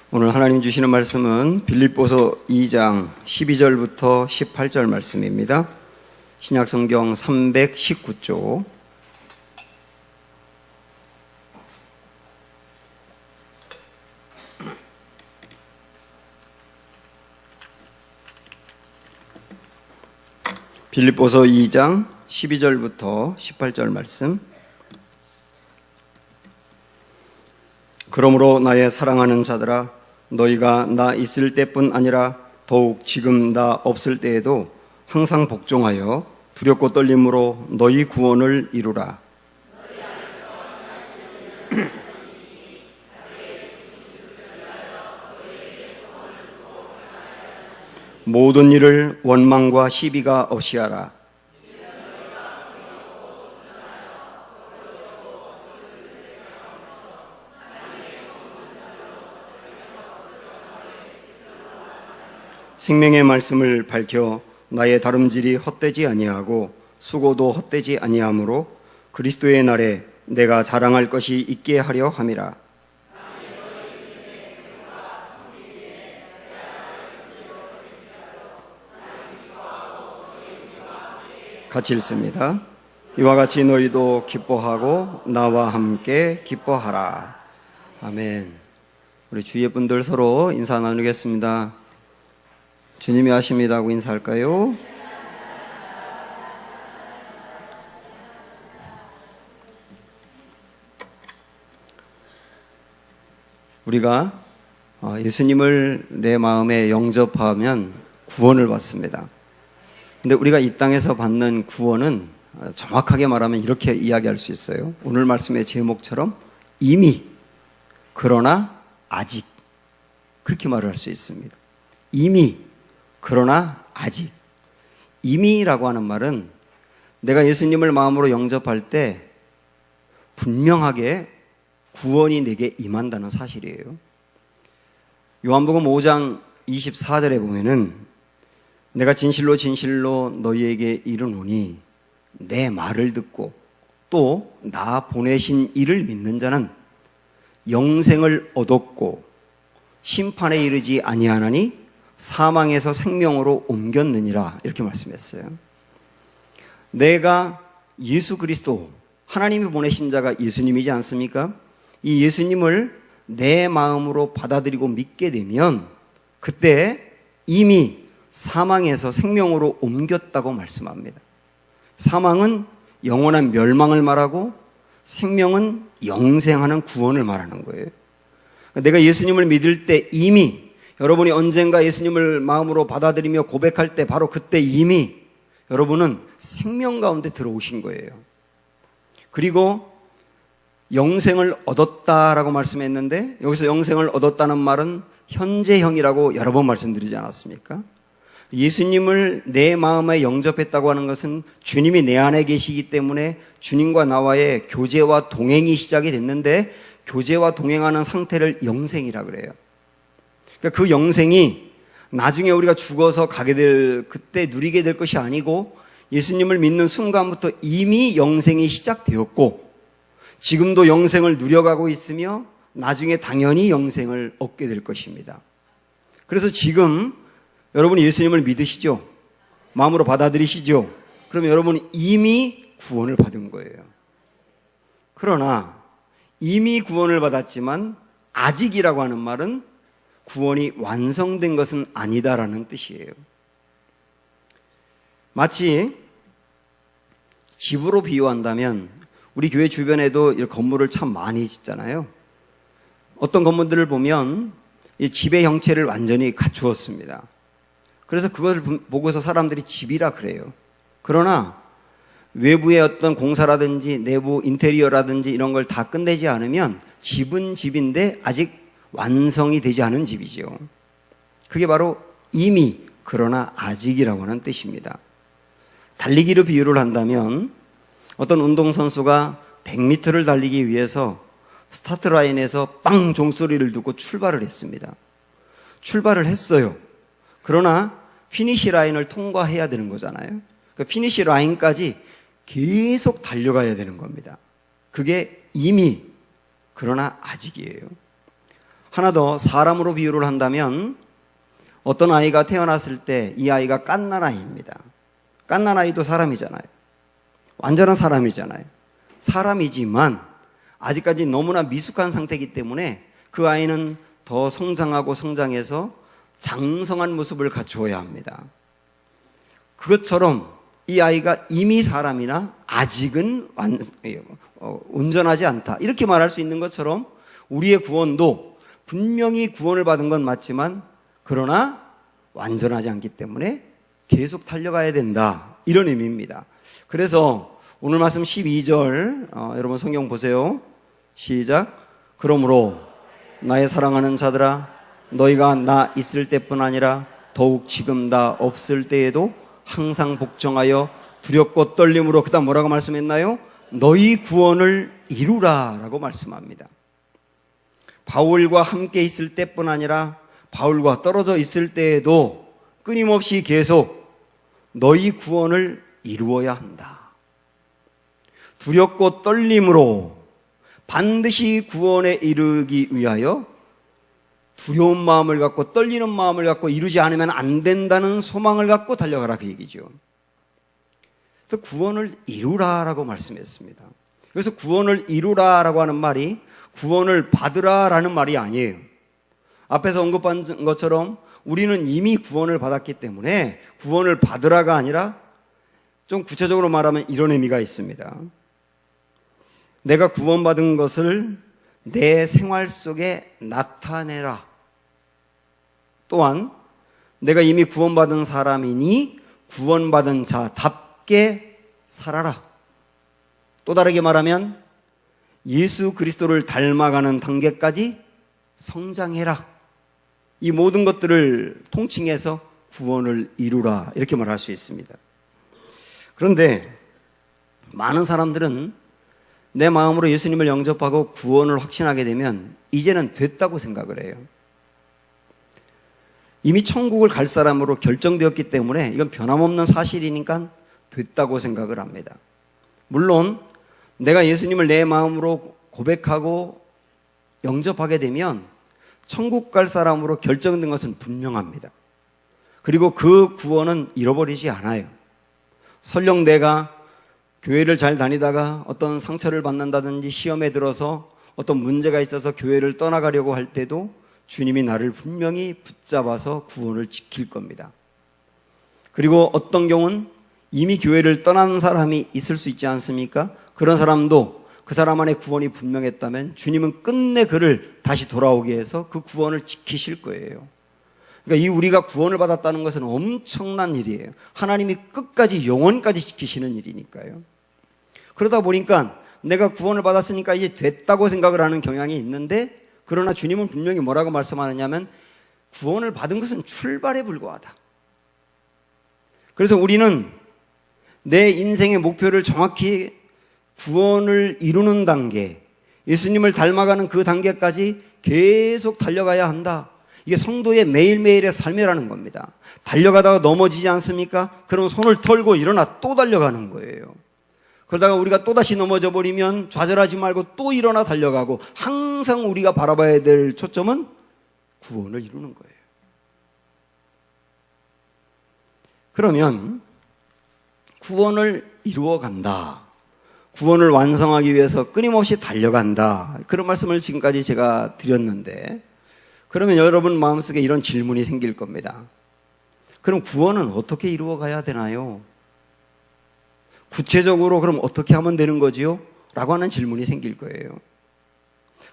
오늘 하나님 주시는 말씀은 빌립보서 2장 12절부터 18절 말씀입니다. 신약성경 319쪽. 빌립보서 2장 12절부터 18절 말씀. 그러므로 나의 사랑하는 자들아, 너희가 나 있을 때뿐 아니라 더욱 지금 나 없을 때에도 항상 복종하여 두렵고 떨림으로 너희 구원을 이루라. 모든 일을 원망과 시비가 없이 하라. 생명의 말씀을 밝혀 나의 다름질이 헛되지 아니하고 수고도 헛되지 아니하므로 그리스도의 날에 내가 자랑할 것이 있게 하려 함이라. 같이 읽습니다. 이와 같이 너희도 기뻐하고 나와 함께 기뻐하라. 아멘. 우리 주위의 분들 서로 인사 나누겠습니다. 주님이 하십니다 하고 인사할까요? 우리가 예수님을 내 마음에 영접하면 구원을 받습니다. 근데 우리가 이 땅에서 받는 구원은 정확하게 말하면 이렇게 이야기할 수 있어요. 오늘 말씀의 제목처럼 이미, 그러나 아직, 그렇게 말을 할 수 있습니다. 이미, 그러나 아직. 이미라고 하는 말은 내가 예수님을 마음으로 영접할 때 분명하게 구원이 내게 임한다는 사실이에요. 요한복음 5장 24절에 보면은 내가 진실로 진실로 너희에게 이르노니 내 말을 듣고 또 나 보내신 이를 믿는 자는 영생을 얻었고 심판에 이르지 아니하나니 사망에서 생명으로 옮겼느니라, 이렇게 말씀했어요. 내가 예수 그리스도, 하나님이 보내신 자가 예수님이지 않습니까? 이 예수님을 내 마음으로 받아들이고 믿게 되면 그때 이미 사망에서 생명으로 옮겼다고 말씀합니다. 사망은 영원한 멸망을 말하고 생명은 영생하는 구원을 말하는 거예요. 내가 예수님을 믿을 때 이미, 여러분이 언젠가 예수님을 마음으로 받아들이며 고백할 때 바로 그때 이미 여러분은 생명 가운데 들어오신 거예요. 그리고 영생을 얻었다라고 말씀했는데 여기서 영생을 얻었다는 말은 현재형이라고 여러 번 말씀드리지 않았습니까? 예수님을 내 마음에 영접했다고 하는 것은 주님이 내 안에 계시기 때문에 주님과 나와의 교제와 동행이 시작이 됐는데 교제와 동행하는 상태를 영생이라 그래요. 그러니까 그 영생이 나중에 우리가 죽어서 가게 될, 그때 누리게 될 것이 아니고 예수님을 믿는 순간부터 이미 영생이 시작되었고 지금도 영생을 누려가고 있으며 나중에 당연히 영생을 얻게 될 것입니다. 그래서 지금 여러분이 예수님을 믿으시죠? 마음으로 받아들이시죠? 그러면 여러분이 이미 구원을 받은 거예요. 그러나 이미 구원을 받았지만 아직이라고 하는 말은 구원이 완성된 것은 아니다라는 뜻이에요. 마치 집으로 비유한다면 우리 교회 주변에도 이 건물을 참 많이 짓잖아요. 어떤 건물들을 보면 이 집의 형체를 완전히 갖추었습니다. 그래서 그걸 보고서 사람들이 집이라 그래요. 그러나 외부의 어떤 공사라든지 내부 인테리어라든지 이런 걸 다 끝내지 않으면 집은 집인데 아직 완성이 되지 않은 집이죠. 그게 바로 이미, 그러나 아직이라고 하는 뜻입니다. 달리기로 비유를 한다면 어떤 운동선수가 100m를 달리기 위해서 스타트 라인에서 빵 종소리를 듣고 출발을 했습니다. 출발을 했어요. 그러나 피니시 라인을 통과해야 되는 거잖아요. 그 피니시 라인까지 계속 달려가야 되는 겁니다. 그게 이미, 그러나 아직이에요. 하나 더 사람으로 비유를 한다면 어떤 아이가 태어났을 때 이 아이가 갓난아이입니다. 갓난아이도 사람이잖아요. 완전한 사람이잖아요. 사람이지만 아직까지 너무나 미숙한 상태이기 때문에 그 아이는 더 성장하고 성장해서 장성한 모습을 갖추어야 합니다. 그것처럼 이 아이가 이미 사람이나 아직은 온전하지 않다, 이렇게 말할 수 있는 것처럼 우리의 구원도 분명히 구원을 받은 건 맞지만 그러나 완전하지 않기 때문에 계속 달려가야 된다, 이런 의미입니다. 그래서 오늘 말씀 12절 여러분 성경 보세요. 시작. 그러므로 나의 사랑하는 자들아, 너희가 나 있을 때뿐 아니라 더욱 지금 나 없을 때에도 항상 복종하여 두렵고 떨림으로, 그 다음 뭐라고 말씀했나요? 너희 구원을 이루라 라고 말씀합니다. 바울과 함께 있을 때뿐 아니라 바울과 떨어져 있을 때에도 끊임없이 계속 너희 구원을 이루어야 한다. 두렵고 떨림으로, 반드시 구원에 이르기 위하여 두려운 마음을 갖고 떨리는 마음을 갖고 이루지 않으면 안 된다는 소망을 갖고 달려가라, 그 얘기죠. 그래서 구원을 이루라라고 말씀했습니다. 그래서 구원을 이루라라고 하는 말이 구원을 받으라라는 말이 아니에요. 앞에서 언급한 것처럼 우리는 이미 구원을 받았기 때문에 구원을 받으라가 아니라 좀 구체적으로 말하면 이런 의미가 있습니다. 내가 구원받은 것을 내 생활 속에 나타내라. 또한 내가 이미 구원받은 사람이니 구원받은 자답게 살아라. 또 다르게 말하면 예수 그리스도를 닮아가는 단계까지 성장해라. 이 모든 것들을 통칭해서 구원을 이루라, 이렇게 말할 수 있습니다. 그런데 많은 사람들은 내 마음으로 예수님을 영접하고 구원을 확신하게 되면 이제는 됐다고 생각을 해요. 이미 천국을 갈 사람으로 결정되었기 때문에 이건 변함없는 사실이니까 됐다고 생각을 합니다. 물론 내가 예수님을 내 마음으로 고백하고 영접하게 되면 천국 갈 사람으로 결정된 것은 분명합니다. 그리고 그 구원은 잃어버리지 않아요. 설령 내가 교회를 잘 다니다가 어떤 상처를 받는다든지 시험에 들어서 어떤 문제가 있어서 교회를 떠나가려고 할 때도 주님이 나를 분명히 붙잡아서 구원을 지킬 겁니다. 그리고 어떤 경우는 이미 교회를 떠난 사람이 있을 수 있지 않습니까? 그런 사람도 그 사람 안에 구원이 분명했다면 주님은 끝내 그를 다시 돌아오게 해서 그 구원을 지키실 거예요. 그러니까 이 우리가 구원을 받았다는 것은 엄청난 일이에요. 하나님이 끝까지 영원까지 지키시는 일이니까요. 그러다 보니까 내가 구원을 받았으니까 이제 됐다고 생각을 하는 경향이 있는데, 그러나 주님은 분명히 뭐라고 말씀하느냐면 구원을 받은 것은 출발에 불과하다. 그래서 우리는 내 인생의 목표를 정확히 구원을 이루는 단계, 예수님을 닮아가는 그 단계까지 계속 달려가야 한다. 이게 성도의 매일매일의 삶이라는 겁니다. 달려가다가 넘어지지 않습니까? 그럼 손을 털고 일어나 또 달려가는 거예요. 그러다가 우리가 또다시 넘어져 버리면 좌절하지 말고 또 일어나 달려가고, 항상 우리가 바라봐야 될 초점은 구원을 이루는 거예요. 그러면 구원을 이루어 간다, 구원을 완성하기 위해서 끊임없이 달려간다, 그런 말씀을 지금까지 제가 드렸는데, 그러면 여러분 마음속에 이런 질문이 생길 겁니다. 그럼 구원은 어떻게 이루어 가야 되나요? 구체적으로 그럼 어떻게 하면 되는 거지요? 라고 하는 질문이 생길 거예요.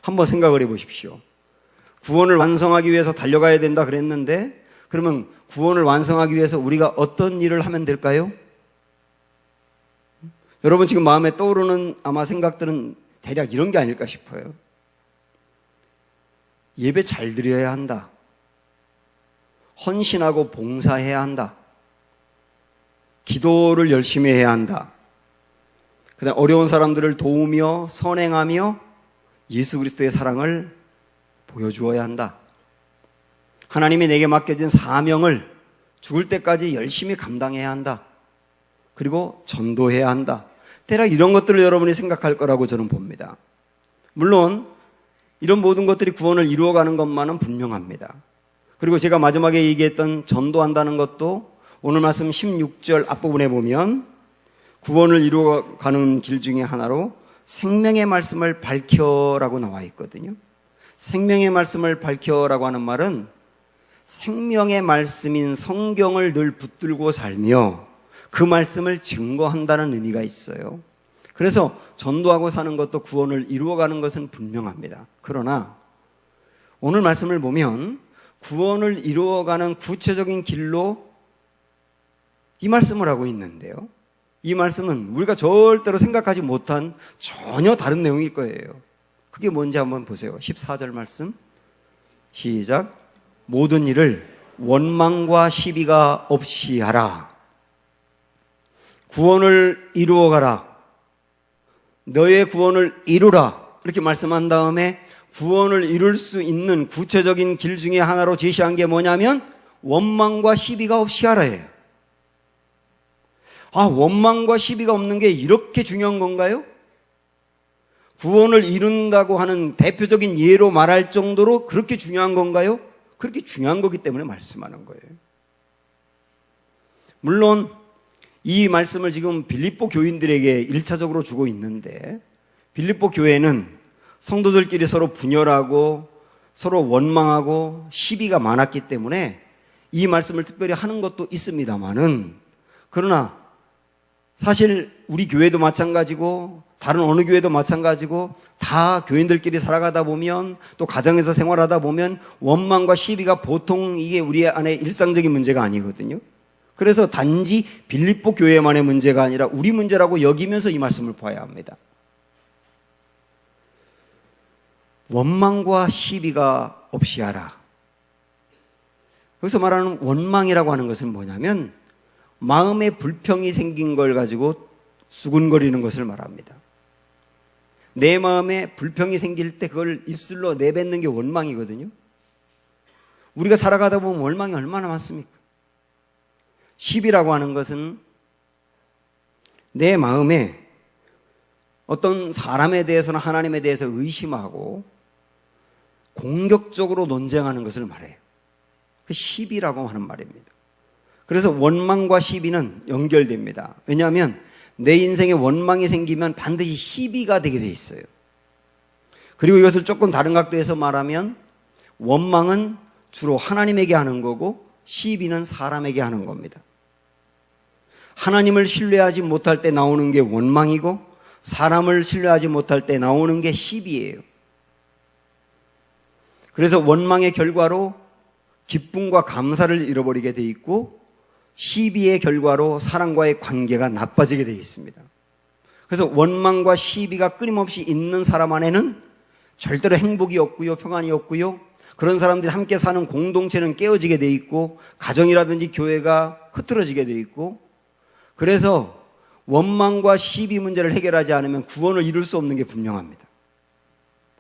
한번 생각을 해보십시오. 구원을 완성하기 위해서 달려가야 된다 그랬는데, 그러면 구원을 완성하기 위해서 우리가 어떤 일을 하면 될까요? 여러분 지금 마음에 떠오르는 아마 생각들은 대략 이런 게 아닐까 싶어요. 예배 잘 드려야 한다. 헌신하고 봉사해야 한다. 기도를 열심히 해야 한다. 그다음 어려운 사람들을 도우며 선행하며 예수 그리스도의 사랑을 보여주어야 한다. 하나님이 내게 맡겨진 사명을 죽을 때까지 열심히 감당해야 한다. 그리고 전도해야 한다. 대략 이런 것들을 여러분이 생각할 거라고 저는 봅니다. 물론 이런 모든 것들이 구원을 이루어가는 것만은 분명합니다. 그리고 제가 마지막에 얘기했던 전도한다는 것도 오늘 말씀 16절 앞부분에 보면 구원을 이루어가는 길 중에 하나로 생명의 말씀을 밝혀라고 나와 있거든요. 생명의 말씀을 밝혀라고 하는 말은 생명의 말씀인 성경을 늘 붙들고 살며 그 말씀을 증거한다는 의미가 있어요. 그래서 전도하고 사는 것도 구원을 이루어가는 것은 분명합니다. 그러나 오늘 말씀을 보면 구원을 이루어가는 구체적인 길로 이 말씀을 하고 있는데요. 이 말씀은 우리가 절대로 생각하지 못한 전혀 다른 내용일 거예요. 그게 뭔지 한번 보세요. 14절 말씀 시작. 모든 일을 원망과 시비가 없이 하라. 구원을 이루어가라. 너의 구원을 이루라. 이렇게 말씀한 다음에 구원을 이룰 수 있는 구체적인 길 중에 하나로 제시한 게 뭐냐면 원망과 시비가 없이 하라예요. 아, 원망과 시비가 없는 게 이렇게 중요한 건가요? 구원을 이룬다고 하는 대표적인 예로 말할 정도로 그렇게 중요한 건가요? 그렇게 중요한 거기 때문에 말씀하는 거예요. 물론 이 말씀을 지금 빌립보 교인들에게 1차적으로 주고 있는데 빌립보 교회는 성도들끼리 서로 분열하고 서로 원망하고 시비가 많았기 때문에 이 말씀을 특별히 하는 것도 있습니다만은 그러나 사실 우리 교회도 마찬가지고 다른 어느 교회도 마찬가지고 다 교인들끼리 살아가다 보면 또 가정에서 생활하다 보면 원망과 시비가 보통 이게 우리 안에 일상적인 문제가 아니거든요. 그래서 단지 빌립보 교회만의 문제가 아니라 우리 문제라고 여기면서 이 말씀을 봐야 합니다. 원망과 시비가 없이 하라. 여기서 말하는 원망이라고 하는 것은 뭐냐면 마음에 불평이 생긴 걸 가지고 수군거리는 것을 말합니다. 내 마음에 불평이 생길 때 그걸 입술로 내뱉는 게 원망이거든요. 우리가 살아가다 보면 원망이 얼마나 많습니까? 시비라고 하는 것은 내 마음에 어떤 사람에 대해서나 하나님에 대해서 의심하고 공격적으로 논쟁하는 것을 말해요. 그 시비라고 하는 말입니다. 그래서 원망과 시비는 연결됩니다. 왜냐하면 내 인생에 원망이 생기면 반드시 시비가 되게 돼 있어요. 그리고 이것을 조금 다른 각도에서 말하면 원망은 주로 하나님에게 하는 거고 시비는 사람에게 하는 겁니다. 하나님을 신뢰하지 못할 때 나오는 게 원망이고 사람을 신뢰하지 못할 때 나오는 게 시비예요. 그래서 원망의 결과로 기쁨과 감사를 잃어버리게 돼 있고 시비의 결과로 사람과의 관계가 나빠지게 되어 있습니다. 그래서 원망과 시비가 끊임없이 있는 사람 안에는 절대로 행복이 없고요, 평안이 없고요. 그런 사람들이 함께 사는 공동체는 깨어지게 돼 있고 가정이라든지 교회가 흐트러지게 돼 있고 그래서 원망과 시비 문제를 해결하지 않으면 구원을 이룰 수 없는 게 분명합니다.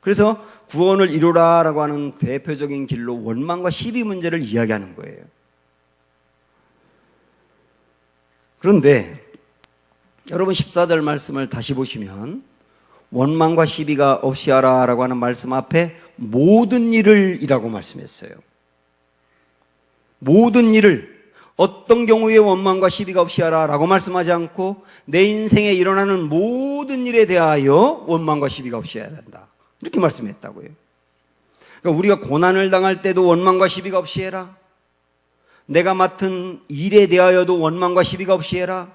그래서 구원을 이루라라고 하는 대표적인 길로 원망과 시비 문제를 이야기하는 거예요. 그런데 여러분 14절 말씀을 다시 보시면 원망과 시비가 없이 하라라고 하는 말씀 앞에 모든 일을 이라고 말씀했어요. 모든 일을 어떤 경우에 원망과 시비가 없이 하라라고 말씀하지 않고 내 인생에 일어나는 모든 일에 대하여 원망과 시비가 없이 해야 한다. 이렇게 말씀했다고요. 그러니까 우리가 고난을 당할 때도 원망과 시비가 없이 해라. 내가 맡은 일에 대하여도 원망과 시비가 없이 해라.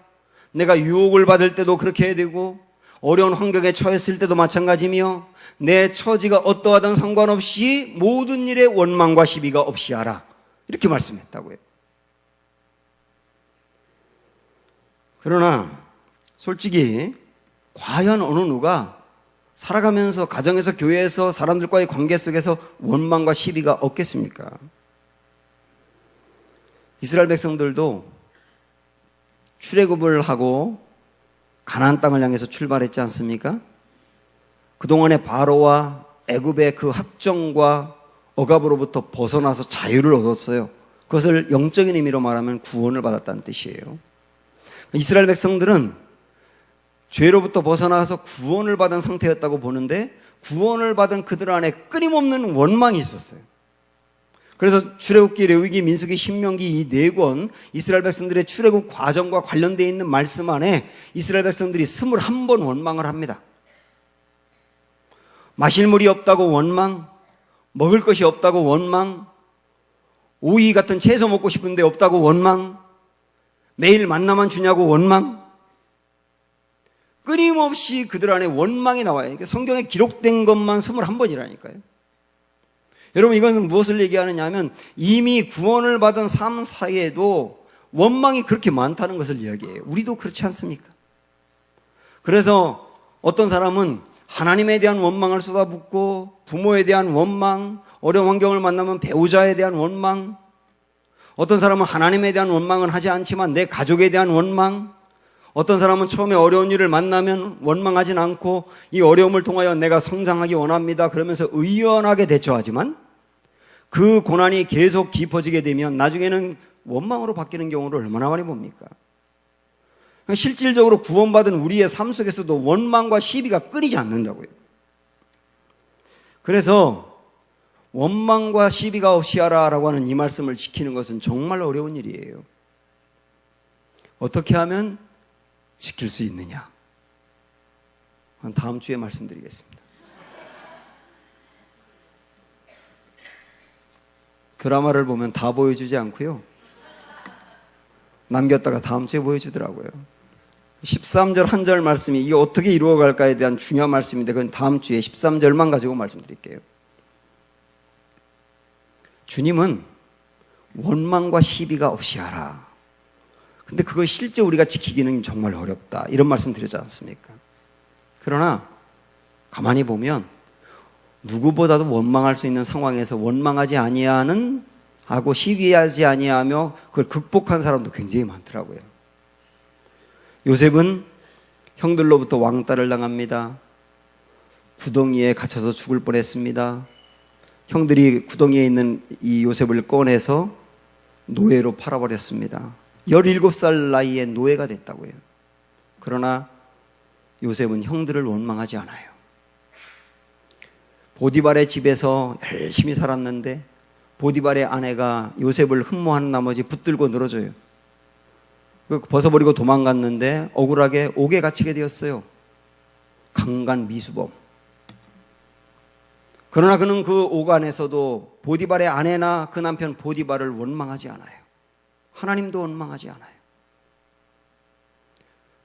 내가 유혹을 받을 때도 그렇게 해야 되고 어려운 환경에 처했을 때도 마찬가지며 내 처지가 어떠하든 상관없이 모든 일에 원망과 시비가 없이 하라. 이렇게 말씀했다고요. 그러나 솔직히 과연 어느 누가 살아가면서 가정에서 교회에서 사람들과의 관계 속에서 원망과 시비가 없겠습니까? 이스라엘 백성들도 출애굽을 하고 가나안 땅을 향해서 출발했지 않습니까? 그동안의 바로와 애굽의 그 학정과 억압으로부터 벗어나서 자유를 얻었어요. 그것을 영적인 의미로 말하면 구원을 받았다는 뜻이에요. 이스라엘 백성들은 죄로부터 벗어나서 구원을 받은 상태였다고 보는데 구원을 받은 그들 안에 끊임없는 원망이 있었어요. 그래서 출애굽기, 레위기, 민수기, 신명기 이 네 권 이스라엘 백성들의 출애굽 과정과 관련되어 있는 말씀 안에 이스라엘 백성들이 21번 원망을 합니다. 마실 물이 없다고 원망, 먹을 것이 없다고 원망, 오이 같은 채소 먹고 싶은데 없다고 원망, 매일 만나만 주냐고 원망. 끊임없이 그들 안에 원망이 나와요. 성경에 기록된 것만 21번이라니까요. 여러분, 이건 무엇을 얘기하느냐 하면 이미 구원을 받은 삶 사이에도 원망이 그렇게 많다는 것을 이야기해요. 우리도 그렇지 않습니까? 그래서 어떤 사람은 하나님에 대한 원망을 쏟아붓고, 부모에 대한 원망, 어려운 환경을 만나면 배우자에 대한 원망, 어떤 사람은 하나님에 대한 원망은 하지 않지만 내 가족에 대한 원망, 어떤 사람은 처음에 어려운 일을 만나면 원망하진 않고 이 어려움을 통하여 내가 성장하기 원합니다 그러면서 의연하게 대처하지만 그 고난이 계속 깊어지게 되면 나중에는 원망으로 바뀌는 경우를 얼마나 많이 봅니까? 실질적으로 구원받은 우리의 삶 속에서도 원망과 시비가 끊이지 않는다고요. 그래서 원망과 시비가 없이 하라라고 하는 이 말씀을 지키는 것은 정말 어려운 일이에요. 어떻게 하면 지킬 수 있느냐? 다음 주에 말씀드리겠습니다. 드라마를 보면 다 보여주지 않고요. 남겼다가 다음 주에 보여주더라고요. 13절 한 절 말씀이 이게 어떻게 이루어갈까에 대한 중요한 말씀인데 그건 다음 주에 13절만 가지고 말씀드릴게요. 주님은 원망과 시비가 없이 하라. 근데 그거 실제 우리가 지키기는 정말 어렵다. 이런 말씀 드리지 않습니까? 그러나 가만히 보면 누구보다도 원망할 수 있는 상황에서 원망하지 아니하는 하고 시비하지 아니하며 그걸 극복한 사람도 굉장히 많더라고요. 요셉은 형들로부터 왕따를 당합니다. 구덩이에 갇혀서 죽을 뻔했습니다. 형들이 구덩이에 있는 이 요셉을 꺼내서 노예로 팔아버렸습니다. 17살 나이에 노예가 됐다고요. 그러나 요셉은 형들을 원망하지 않아요. 보디발의 집에서 열심히 살았는데 보디발의 아내가 요셉을 흠모하는 나머지 붙들고 늘어져요. 벗어버리고 도망갔는데 억울하게 옥에 갇히게 되었어요. 강간 미수범. 그러나 그는 그 옥 안에서도 보디발의 아내나 그 남편 보디발을 원망하지 않아요. 하나님도 원망하지 않아요.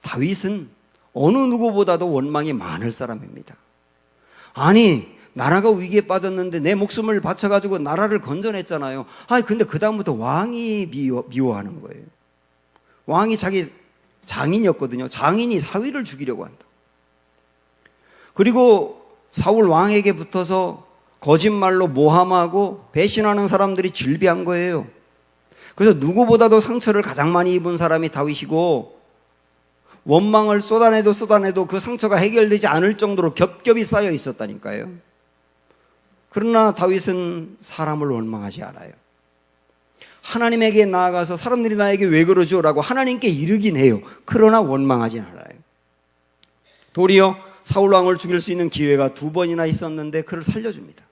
다윗은 어느 누구보다도 원망이 많을 사람입니다. 아니, 나라가 위기에 빠졌는데 내 목숨을 바쳐가지고 나라를 건져냈잖아요. 근데 그 다음부터 왕이 미워하는 거예요. 왕이 자기 장인이었거든요. 장인이 사위를 죽이려고 한다. 그리고 사울 왕에게 붙어서 거짓말로 모함하고 배신하는 사람들이 질비한 거예요. 그래서 누구보다도 상처를 가장 많이 입은 사람이 다윗이고 원망을 쏟아내도 그 상처가 해결되지 않을 정도로 겹겹이 쌓여 있었다니까요. 그러나 다윗은 사람을 원망하지 않아요. 하나님에게 나아가서 사람들이 나에게 왜 그러죠? 라고 하나님께 이르긴 해요. 그러나 원망하진 않아요. 도리어 사울왕을 죽일 수 있는 기회가 2번이나 있었는데 그를 살려줍니다.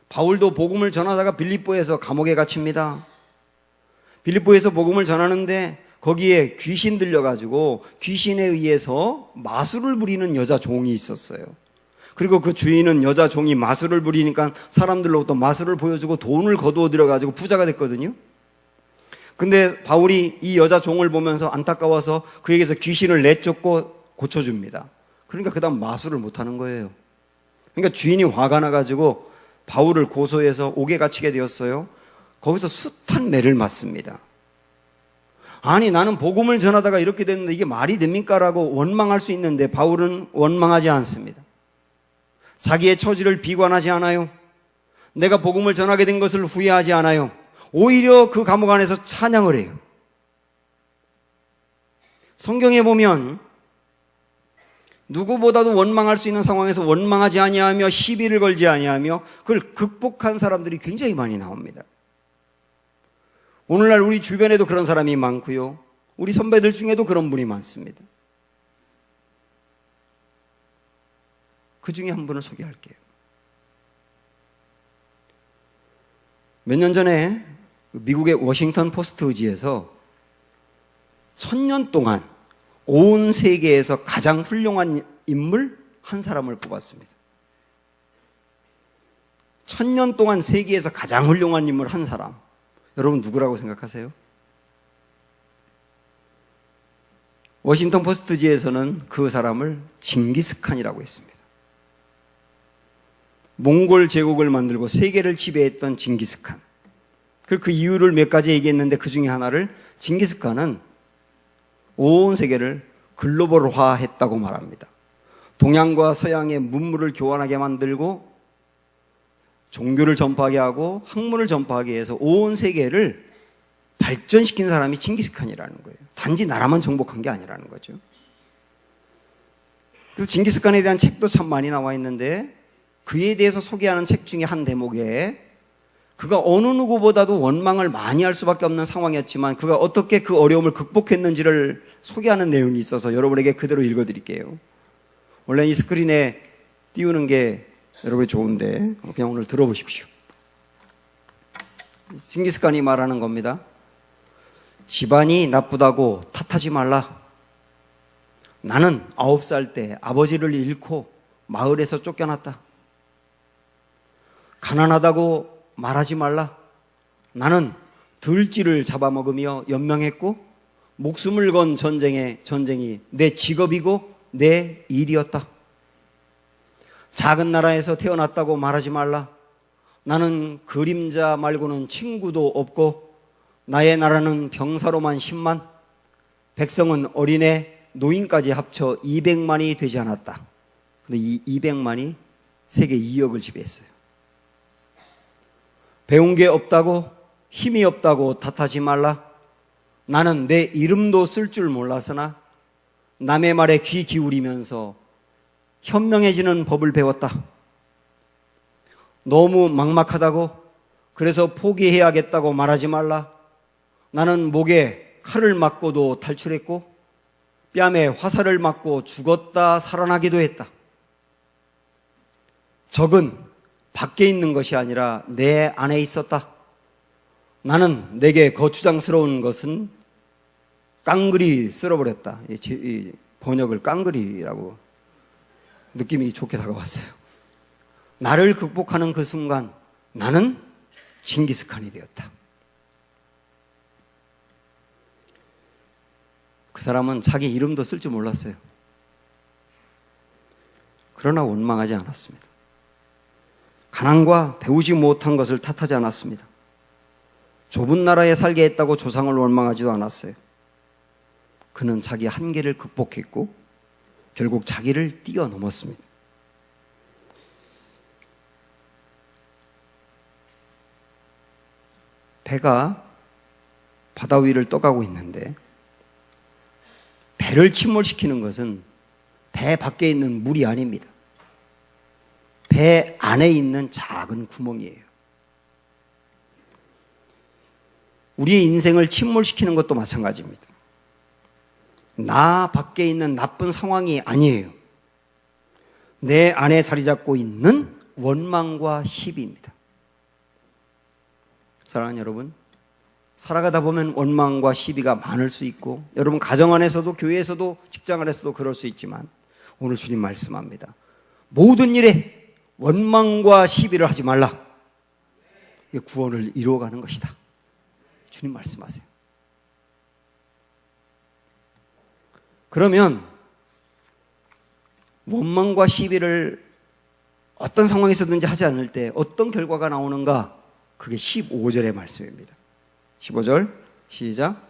바울도 복음을 전하다가 빌립보에서 감옥에 갇힙니다. 빌립보에서 복음을 전하는데 거기에 귀신 들려가지고 귀신에 의해서 마술을 부리는 여자 종이 있었어요. 그리고 그 주인은 여자 종이 마술을 부리니까 사람들로부터 마술을 보여주고 돈을 거두어 들여가지고 부자가 됐거든요. 근데 바울이 이 여자 종을 보면서 안타까워서 그에게서 귀신을 내쫓고 고쳐줍니다. 그러니까 그 다음 마술을 못하는 거예요. 그러니까 주인이 화가 나가지고 바울을 고소해서 옥에 갇히게 되었어요. 거기서 숱한 매를 맞습니다. 아니, 나는 복음을 전하다가 이렇게 됐는데 이게 말이 됩니까? 라고 원망할 수 있는데 바울은 원망하지 않습니다. 자기의 처지를 비관하지 않아요. 내가 복음을 전하게 된 것을 후회하지 않아요. 오히려 그 감옥 안에서 찬양을 해요. 성경에 보면 누구보다도 원망할 수 있는 상황에서 원망하지 아니하며 시비를 걸지 아니하며 그걸 극복한 사람들이 굉장히 많이 나옵니다. 오늘날 우리 주변에도 그런 사람이 많고요. 우리 선배들 중에도 그런 분이 많습니다. 그 중에 한 분을 소개할게요. 몇 년 전에 미국의 워싱턴 포스트지에서 1000년 동안 온 세계에서 가장 훌륭한 인물 한 사람을 뽑았습니다. 1000년 동안 세계에서 가장 훌륭한 인물 한 사람. 여러분 누구라고 생각하세요? 워싱턴 포스트지에서는 그 사람을 징기스칸이라고 했습니다. 몽골 제국을 만들고 세계를 지배했던 징기스칸. 그 이유를 몇 가지 얘기했는데 그 중에 하나를 징기스칸은 온 세계를 글로벌화했다고 말합니다. 동양과 서양의 문물을 교환하게 만들고 종교를 전파하게 하고 학문을 전파하게 해서 온 세계를 발전시킨 사람이 징기스칸이라는 거예요. 단지 나라만 정복한 게 아니라는 거죠. 그래서 징기스칸에 대한 책도 참 많이 나와 있는데 그에 대해서 소개하는 책 중에 한 대목에 그가 어느 누구보다도 원망을 많이 할 수밖에 없는 상황이었지만 그가 어떻게 그 어려움을 극복했는지를 소개하는 내용이 있어서 여러분에게 그대로 읽어드릴게요. 원래 이 스크린에 띄우는 게 여러분이 좋은데 그냥 오늘 들어보십시오. 징기스칸이 말하는 겁니다. 집안이 나쁘다고 탓하지 말라. 나는 9살 때 아버지를 잃고 마을에서 쫓겨났다. 가난하다고 말하지 말라. 나는 들쥐를 잡아먹으며 연명했고 목숨을 건 전쟁이 내 직업이고 내 일이었다. 작은 나라에서 태어났다고 말하지 말라. 나는 그림자 말고는 친구도 없고 나의 나라는 병사로만 10만, 백성은 어린애, 노인까지 합쳐 200만이 되지 않았다. 근데 이 200만이 세계 2억을 지배했어요. 배운 게 없다고, 힘이 없다고 탓하지 말라. 나는 내 이름도 쓸 줄 몰라서나 남의 말에 귀 기울이면서 현명해지는 법을 배웠다. 너무 막막하다고, 그래서 포기해야겠다고 말하지 말라. 나는 목에 칼을 맞고도 탈출했고 뺨에 화살을 맞고 죽었다 살아나기도 했다. 적은 밖에 있는 것이 아니라 내 안에 있었다. 나는 내게 거추장스러운 것은 깡그리 쓸어버렸다. 이 번역을 깡그리라고 느낌이 좋게 다가왔어요. 나를 극복하는 그 순간 나는 징기스칸이 되었다. 그 사람은 자기 이름도 쓸 줄 몰랐어요. 그러나 원망하지 않았습니다. 가난과 배우지 못한 것을 탓하지 않았습니다. 좁은 나라에 살게 했다고 조상을 원망하지도 않았어요. 그는 자기 한계를 극복했고 결국 자기를 뛰어넘었습니다. 배가 바다 위를 떠가고 있는데 배를 침몰시키는 것은 배 밖에 있는 물이 아닙니다. 배 안에 있는 작은 구멍이에요. 우리의 인생을 침몰시키는 것도 마찬가지입니다. 나 밖에 있는 나쁜 상황이 아니에요. 내 안에 자리 잡고 있는 원망과 시비입니다. 사랑하는 여러분, 살아가다 보면 원망과 시비가 많을 수 있고 여러분 가정 안에서도 교회에서도 직장 안에서도 그럴 수 있지만 오늘 주님 말씀합니다. 모든 일에 원망과 시비를 하지 말라. 이게 구원을 이루어가는 것이다. 주님 말씀하세요. 그러면 원망과 시비를 어떤 상황에서든지 하지 않을 때 어떤 결과가 나오는가? 그게 15절의 말씀입니다. 15절 시작.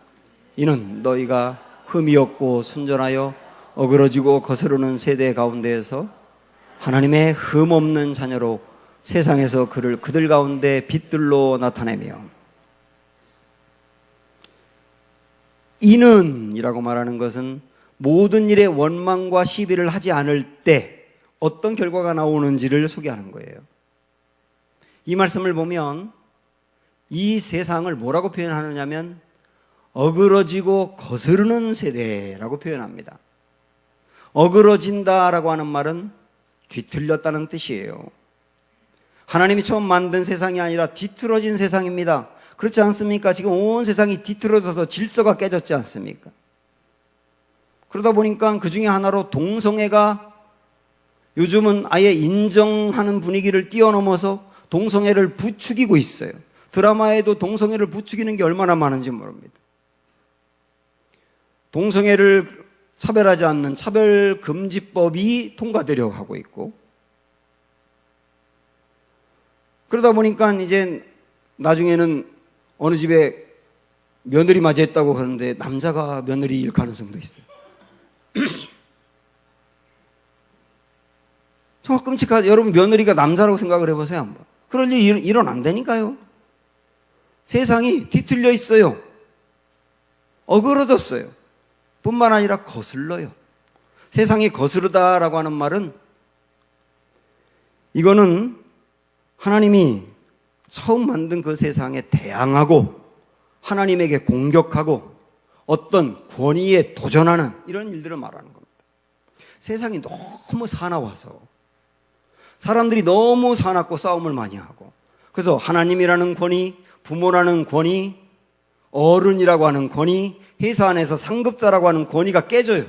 이는 너희가 흠이 없고 순전하여 어그러지고 거스르는 세대 가운데에서 하나님의 흠 없는 자녀로 세상에서 그들 가운데 빛들로 나타내며, 이는 이라고 말하는 것은 모든 일에 원망과 시비를 하지 않을 때 어떤 결과가 나오는지를 소개하는 거예요. 이 말씀을 보면 이 세상을 뭐라고 표현하느냐면 어그러지고 거스르는 세대라고 표현합니다. 어그러진다라고 하는 말은 뒤틀렸다는 뜻이에요. 하나님이 처음 만든 세상이 아니라 뒤틀어진 세상입니다. 그렇지 않습니까? 지금 온 세상이 뒤틀어져서 질서가 깨졌지 않습니까? 그러다 보니까 그 중에 하나로 동성애가 요즘은 아예 인정하는 분위기를 뛰어넘어서 동성애를 부추기고 있어요. 드라마에도 동성애를 부추기는 게 얼마나 많은지 모릅니다. 동성애를 차별하지 않는 차별금지법이 통과되려고 하고 있고, 그러다 보니까 이제 나중에는 어느 집에 며느리 맞이했다고 하는데 남자가 며느리일 가능성도 있어요. 정말 끔찍하죠. 여러분, 며느리가 남자라고 생각을 해보세요, 한번. 그럴 일이 일어난다니까요. 세상이 뒤틀려 있어요. 어그러졌어요. 뿐만 아니라 거슬러요. 세상이 거스르다라고 하는 말은, 이거는 하나님이 처음 만든 그 세상에 대항하고 하나님에게 공격하고 어떤 권위에 도전하는 이런 일들을 말하는 겁니다. 세상이 너무 사나워서 사람들이 너무 사납고 싸움을 많이 하고, 그래서 하나님이라는 권위, 부모라는 권위, 어른이라고 하는 권위, 회사 안에서 상급자라고 하는 권위가 깨져요.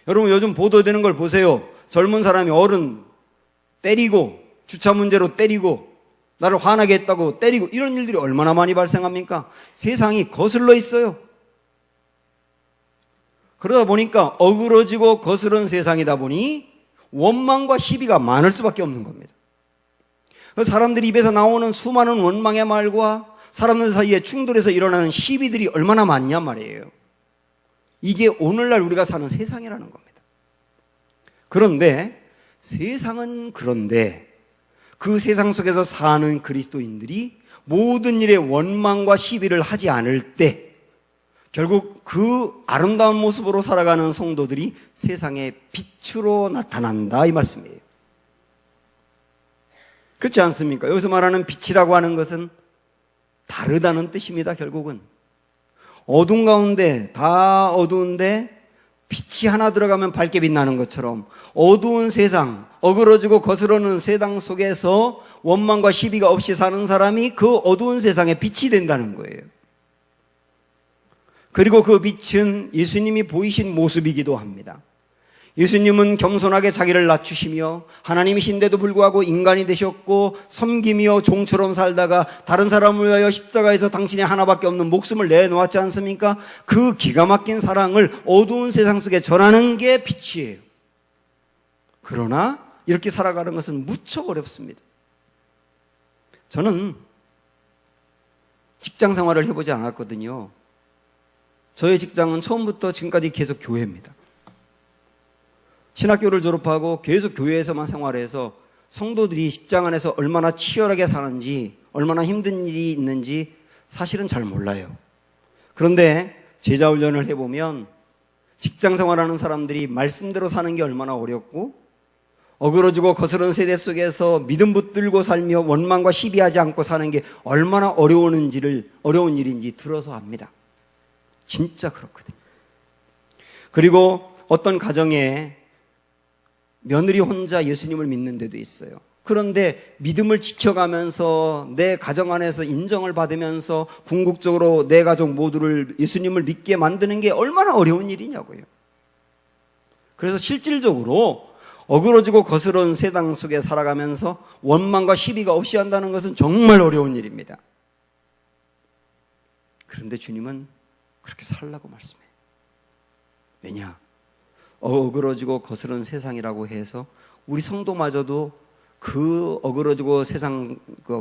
여러분, 요즘 보도되는 걸 보세요. 젊은 사람이 어른 때리고, 주차 문제로 때리고, 나를 화나게 했다고 때리고, 이런 일들이 얼마나 많이 발생합니까? 세상이 거슬러 있어요. 그러다 보니까 어그러지고 거스른 세상이다 보니 원망과 시비가 많을 수밖에 없는 겁니다. 사람들이 입에서 나오는 수많은 원망의 말과 사람들 사이에 충돌에서 일어나는 시비들이 얼마나 많냐 말이에요. 이게 오늘날 우리가 사는 세상이라는 겁니다. 그런데 세상은 그런데 그 세상 속에서 사는 그리스도인들이 모든 일에 원망과 시비를 하지 않을 때 결국 그 아름다운 모습으로 살아가는 성도들이 세상의 빛으로 나타난다, 이 말씀이에요. 그렇지 않습니까? 여기서 말하는 빛이라고 하는 것은 다르다는 뜻입니다. 결국은 어두운 가운데, 다 어두운데 빛이 하나 들어가면 밝게 빛나는 것처럼 어두운 세상, 어그러지고 거스르는 세상 속에서 원망과 시비가 없이 사는 사람이 그 어두운 세상에 빛이 된다는 거예요. 그리고 그 빛은 예수님이 보이신 모습이기도 합니다. 예수님은 겸손하게 자기를 낮추시며 하나님이신데도 불구하고 인간이 되셨고 섬기며 종처럼 살다가 다른 사람을 위하여 십자가에서 당신이 하나밖에 없는 목숨을 내놓았지 않습니까? 그 기가 막힌 사랑을 어두운 세상 속에 전하는 게 빛이에요. 그러나 이렇게 살아가는 것은 무척 어렵습니다. 저는 직장 생활을 해보지 않았거든요. 저의 직장은 처음부터 지금까지 계속 교회입니다. 신학교를 졸업하고 계속 교회에서만 생활해서 성도들이 직장 안에서 얼마나 치열하게 사는지, 얼마나 힘든 일이 있는지 사실은 잘 몰라요. 그런데 제자훈련을 해보면 직장 생활하는 사람들이 말씀대로 사는 게 얼마나 어렵고 어그러지고 거스른 세대 속에서 믿음 붙들고 살며 원망과 시비하지 않고 사는 게 얼마나 어려운 일인지 들어서 압니다. 진짜 그렇거든요. 그리고 어떤 가정에 며느리 혼자 예수님을 믿는 데도 있어요. 그런데 믿음을 지켜가면서 내 가정 안에서 인정을 받으면서 궁극적으로 내 가족 모두를 예수님을 믿게 만드는 게 얼마나 어려운 일이냐고요. 그래서 실질적으로 어그러지고 거스른 세상 속에 살아가면서 원망과 시비가 없이 한다는 것은 정말 어려운 일입니다. 그런데 주님은 그렇게 살라고 말씀해요. 왜냐? 어그러지고 거스른 세상이라고 해서 우리 성도마저도 그 어그러지고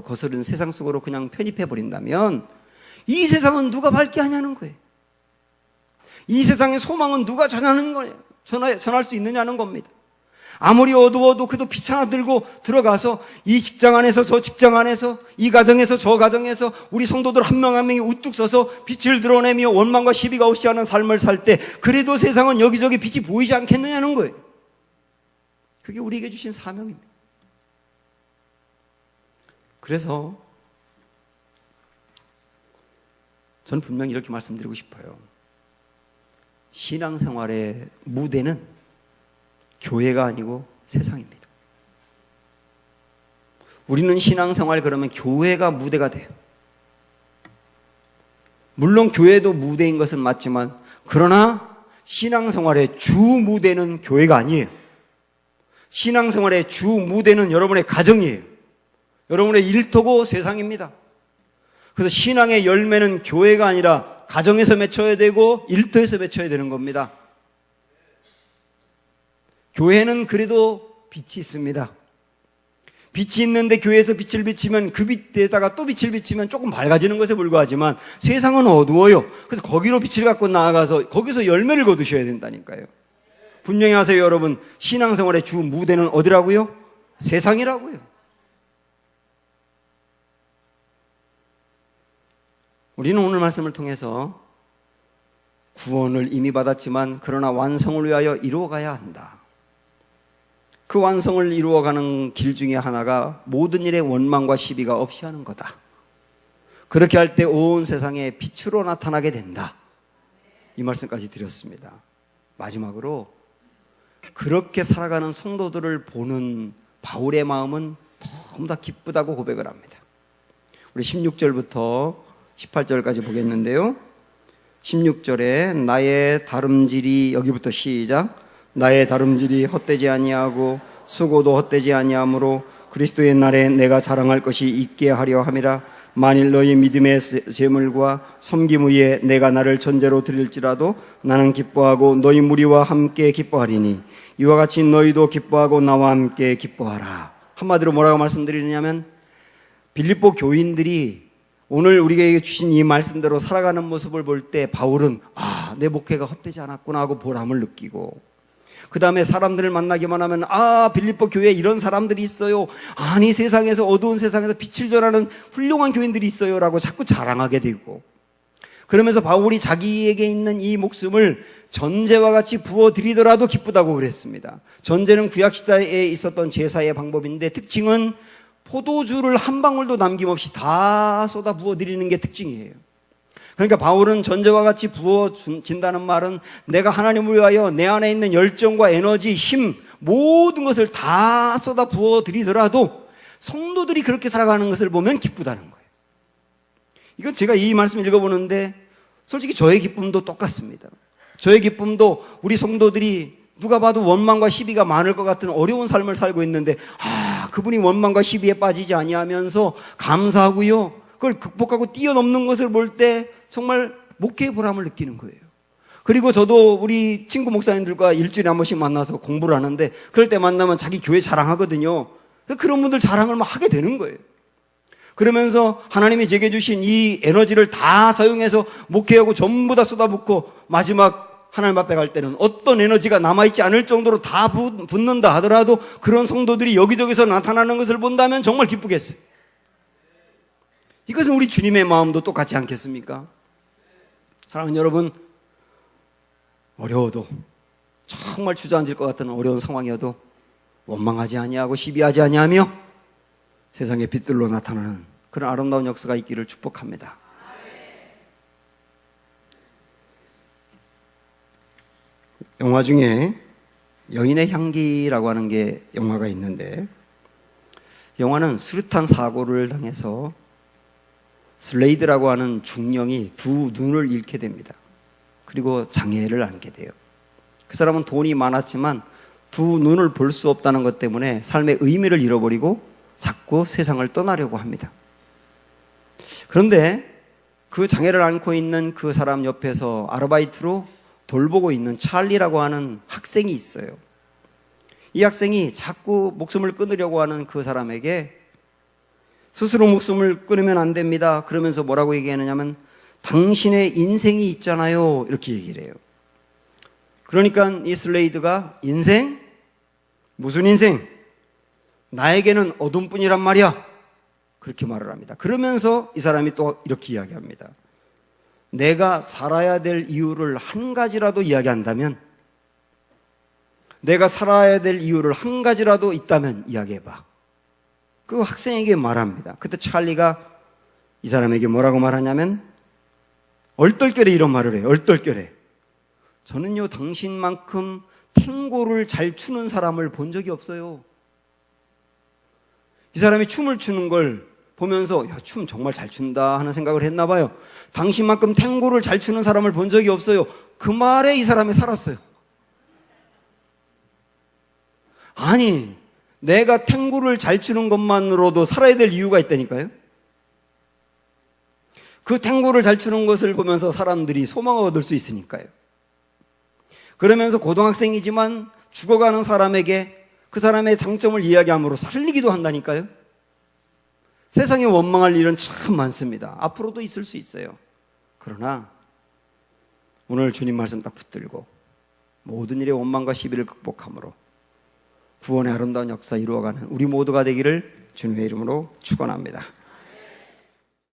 거스른 세상 속으로 그냥 편입해 버린다면 이 세상은 누가 밝게 하냐는 거예요. 이 세상의 소망은 누가 전하는 거예요. 전할 수 있느냐는 겁니다. 아무리 어두워도 그래도 빛 하나 들고 들어가서 이 직장 안에서 저 직장 안에서 이 가정에서 저 가정에서 우리 성도들 한 명 한 명이 우뚝 서서 빛을 드러내며 원망과 시비가 없이 하는 삶을 살 때 그래도 세상은 여기저기 빛이 보이지 않겠느냐는 거예요. 그게 우리에게 주신 사명입니다. 그래서 저는 분명히 이렇게 말씀드리고 싶어요. 신앙생활의 무대는 교회가 아니고 세상입니다. 우리는 신앙생활 그러면 교회가 무대가 돼요. 물론 교회도 무대인 것은 맞지만 그러나 신앙생활의 주 무대는 교회가 아니에요. 신앙생활의 주 무대는 여러분의 가정이에요. 여러분의 일터고 세상입니다. 그래서 신앙의 열매는 교회가 아니라 가정에서 맺혀야 되고 일터에서 맺혀야 되는 겁니다. 교회는 그래도 빛이 있습니다. 빛이 있는데 교회에서 빛을 비치면 그 빛에다가 또 빛을 비치면 조금 밝아지는 것에 불과하지만 세상은 어두워요. 그래서 거기로 빛을 갖고 나아가서 거기서 열매를 거두셔야 된다니까요. 분명히 하세요, 여러분. 신앙생활의 주 무대는 어디라고요? 세상이라고요. 우리는 오늘 말씀을 통해서 구원을 이미 받았지만 그러나 완성을 위하여 이루어가야 한다. 그 완성을 이루어가는 길 중에 하나가 모든 일에 원망과 시비가 없이 하는 거다. 그렇게 할 때 온 세상에 빛으로 나타나게 된다. 이 말씀까지 드렸습니다. 마지막으로 그렇게 살아가는 성도들을 보는 바울의 마음은 너무나 기쁘다고 고백을 합니다. 우리 16절부터 18절까지 보겠는데요. 16절에 나의 다름질이, 여기부터 시작. 나의 다름질이 헛되지 아니하고 수고도 헛되지 아니하므로 그리스도의 날에 내가 자랑할 것이 있게 하려 함이라. 만일 너희 믿음의 제물과 섬김 위에 내가 나를 전제로 드릴지라도 나는 기뻐하고 너희 무리와 함께 기뻐하리니 이와 같이 너희도 기뻐하고 나와 함께 기뻐하라. 한마디로 뭐라고 말씀드리느냐면 빌립보 교인들이 오늘 우리에게 주신 이 말씀대로 살아가는 모습을 볼 때 바울은 내 목회가 헛되지 않았구나 하고 보람을 느끼고, 그 다음에 사람들을 만나기만 하면 빌립보 교회에 이런 사람들이 있어요. 아니 세상에서 어두운 세상에서 빛을 전하는 훌륭한 교인들이 있어요 라고 자꾸 자랑하게 되고, 그러면서 바울이 자기에게 있는 이 목숨을 전제와 같이 부어드리더라도 기쁘다고 그랬습니다. 전제는 구약시대에 있었던 제사의 방법인데 특징은 포도주를 한 방울도 남김없이 다 쏟아 부어드리는 게 특징이에요. 그러니까 바울은 전제와 같이 부어진다는 말은 내가 하나님을 위하여 내 안에 있는 열정과 에너지, 힘, 모든 것을 다 쏟아 부어드리더라도 성도들이 그렇게 살아가는 것을 보면 기쁘다는 거예요. 이건 제가 이 말씀 읽어보는데 솔직히 저의 기쁨도 똑같습니다. 저의 기쁨도 우리 성도들이 누가 봐도 원망과 시비가 많을 것 같은 어려운 삶을 살고 있는데 그분이 원망과 시비에 빠지지 아니하면서 감사하고요, 그걸 극복하고 뛰어넘는 것을 볼 때 정말 목회의 보람을 느끼는 거예요. 그리고 저도 우리 친구 목사님들과 일주일에 한 번씩 만나서 공부를 하는데 그럴 때 만나면 자기 교회 자랑하거든요. 그런 분들 자랑을 막 하게 되는 거예요. 그러면서 하나님이 제게 주신 이 에너지를 다 사용해서 목회하고 전부 다 쏟아붓고 마지막 하나님 앞에 갈 때는 어떤 에너지가 남아있지 않을 정도로 다 붓는다 하더라도 그런 성도들이 여기저기서 나타나는 것을 본다면 정말 기쁘겠어요. 이것은 우리 주님의 마음도 똑같지 않겠습니까? 사랑하는 여러분, 어려워도 정말 주저앉을 것 같은 어려운 상황이어도 원망하지 아니하고 시비하지 아니하며 세상의 빛들로 나타나는 그런 아름다운 역사가 있기를 축복합니다. 영화 중에 여인의 향기라고 하는 게 영화가 있는데, 영화는 수류탄 사고를 당해서 슬레이드라고 하는 중령이 두 눈을 잃게 됩니다. 그리고 장애를 안게 돼요. 그 사람은 돈이 많았지만 두 눈을 볼 수 없다는 것 때문에 삶의 의미를 잃어버리고 자꾸 세상을 떠나려고 합니다. 그런데 그 장애를 안고 있는 그 사람 옆에서 아르바이트로 돌보고 있는 찰리라고 하는 학생이 있어요. 이 학생이 자꾸 목숨을 끊으려고 하는 그 사람에게 스스로 목숨을 끊으면 안 됩니다. 그러면서 뭐라고 얘기하느냐면 당신의 인생이 있잖아요. 이렇게 얘기를 해요. 그러니까 이 슬레이드가 인생? 무슨 인생? 나에게는 어둠뿐이란 말이야. 그렇게 말을 합니다. 그러면서 이 사람이 또 이렇게 이야기합니다. 내가 살아야 될 이유를 한 가지라도 이야기한다면, 내가 살아야 될 이유를 한 가지라도 있다면 이야기해봐. 그 학생에게 말합니다. 그때 찰리가 이 사람에게 뭐라고 말하냐면 얼떨결에 이런 말을 해요. 얼떨결에. 저는요 당신만큼 탱고를 잘 추는 사람을 본 적이 없어요. 이 사람이 춤을 추는 걸 보면서 야, 춤 정말 잘 춘다 하는 생각을 했나 봐요. 당신만큼 탱고를 잘 추는 사람을 본 적이 없어요. 그 말에 이 사람이 살았어요. 아니, 내가 탱고를 잘 추는 것만으로도 살아야 될 이유가 있다니까요. 그 탱고를 잘 추는 것을 보면서 사람들이 소망을 얻을 수 있으니까요. 그러면서 고등학생이지만 죽어가는 사람에게 그 사람의 장점을 이야기함으로 살리기도 한다니까요. 세상에 원망할 일은 참 많습니다. 앞으로도 있을 수 있어요. 그러나 오늘 주님 말씀 딱 붙들고 모든 일의 원망과 시비를 극복함으로 구원의 아름다운 역사 이루어가는 우리 모두가 되기를 주님의 이름으로 축원합니다.